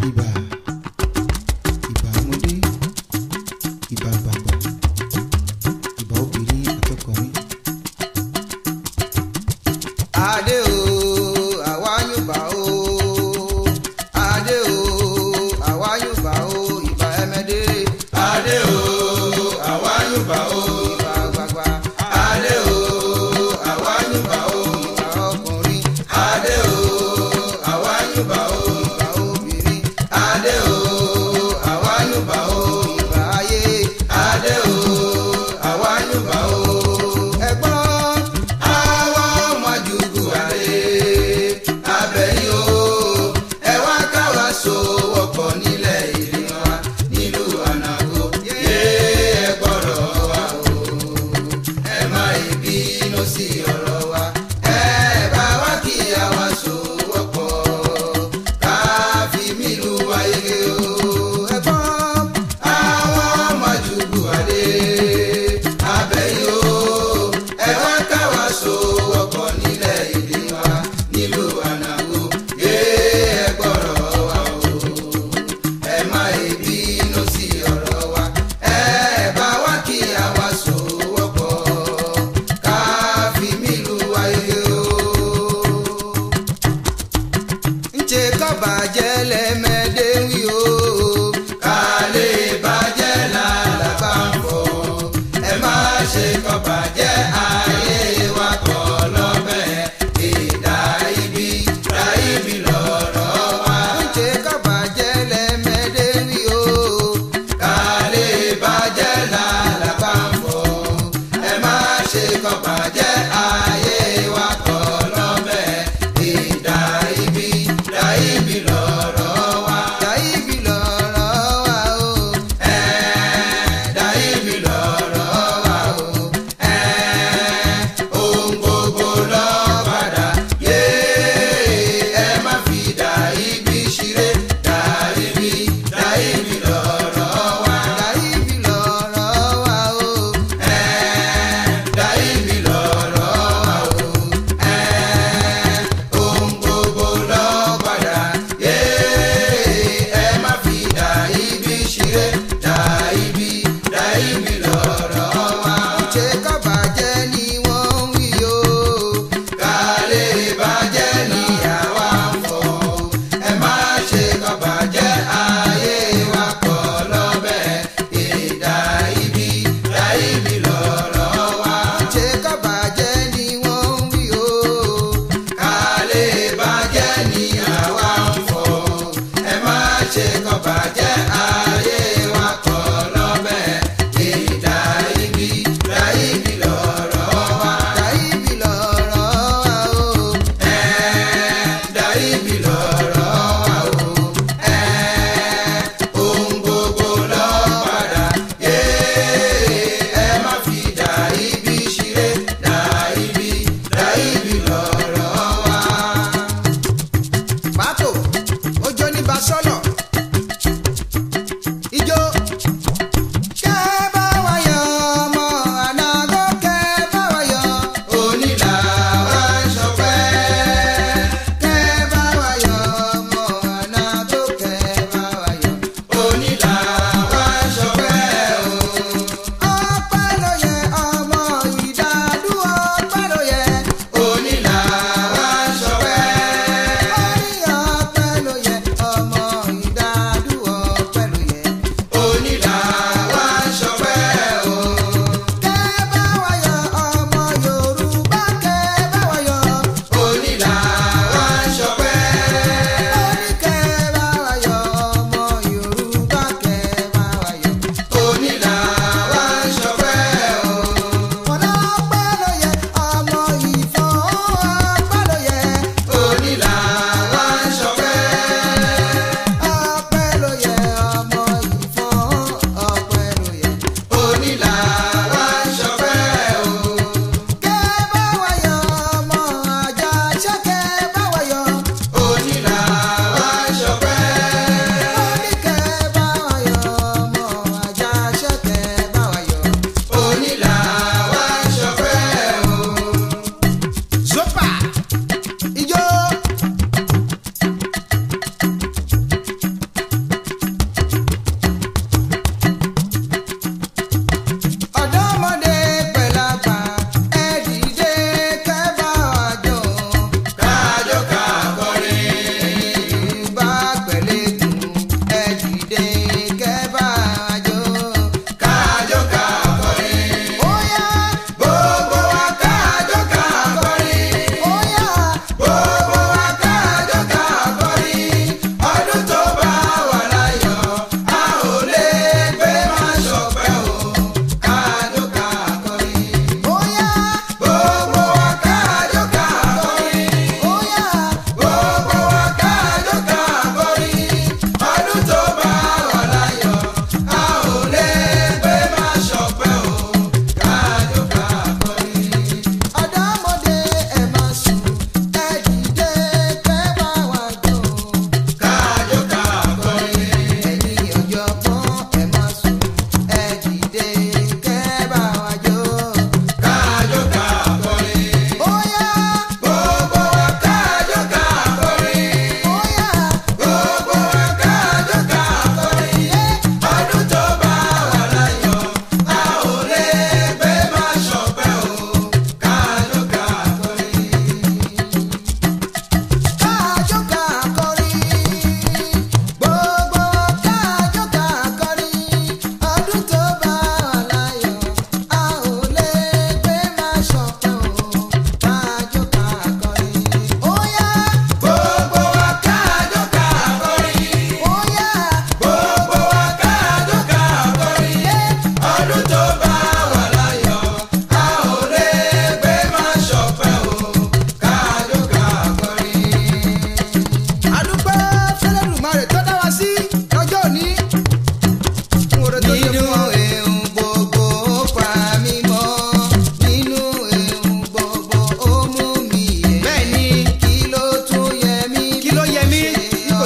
Ìbà, ìbà ọmọdé, ìbà bàbà, ìbà obìnrin àtọkùnrin. Adé o, àwa Yorùbá o. Adé o, àwa Yorùbá o. Ìbà ẹmẹdé. Adé o, àwa Yorùbá o. Ìbà àgbààgbà. Adé o, àwa Yorùbá o. Ìbà ọkùnrin. Adé o, àwa Yorùbá o. Ìbà obìnrin. Adé o, àwa Yorùbá o. Ìbà ayé. Adé o, àwa Yorùbá o. Ẹ gbọ́, àwa ọmọ àjùgù adé. Abẹ́yìn o, ẹ wá ká wa sowọ́pọ̀ nílẹ̀ èdè wa nílùú ànàgó. Yé ẹ gbọ́dọ̀ wa o, ẹ má bínú sí ọ̀rọ̀ wa. Ẹ bá wa kí àwa sowọ́pọ̀ ká fi mílù wa yege o. Ẹ gbọ́, àwa ọmọ àjùgù adé. Abẹ́yìn o, ẹ wá ká wa sowọ́pọ̀ nílẹ̀ èdè wa nílùú ànàgó. Yé ẹ gbọ́dọ̀ wa o, ẹ má bínú sí ọ̀rọ̀ wa. Ẹ bá wa kí àwa sowọ́pọ̀ ká fi mílù wa yege o. Ǹjẹ́ kọ́ bàjẹ́ lẹ́mẹ̀dẹ́ wí o. Ká lè bàjẹ́ làlàbà ń fọ̀. Ẹ má ṣe kọ́ bàjẹ́ ayé wa kọ́ lọ́bẹ̀. Daïbi, Daïbi lọ̀rọ̀ wa. Ǹjẹ́ kọ́ bàjẹ́ lẹ́mẹ̀dẹ́ wí o. Ká lè bàjẹ́ làlàbà ń fọ̀. Ẹ má ṣe kọ́ bàjẹ́ ayé wa kọ́ lọ́bẹ̀. Daïbi, Daïbi lọ̀rọ̀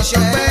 ṣọpẹ́.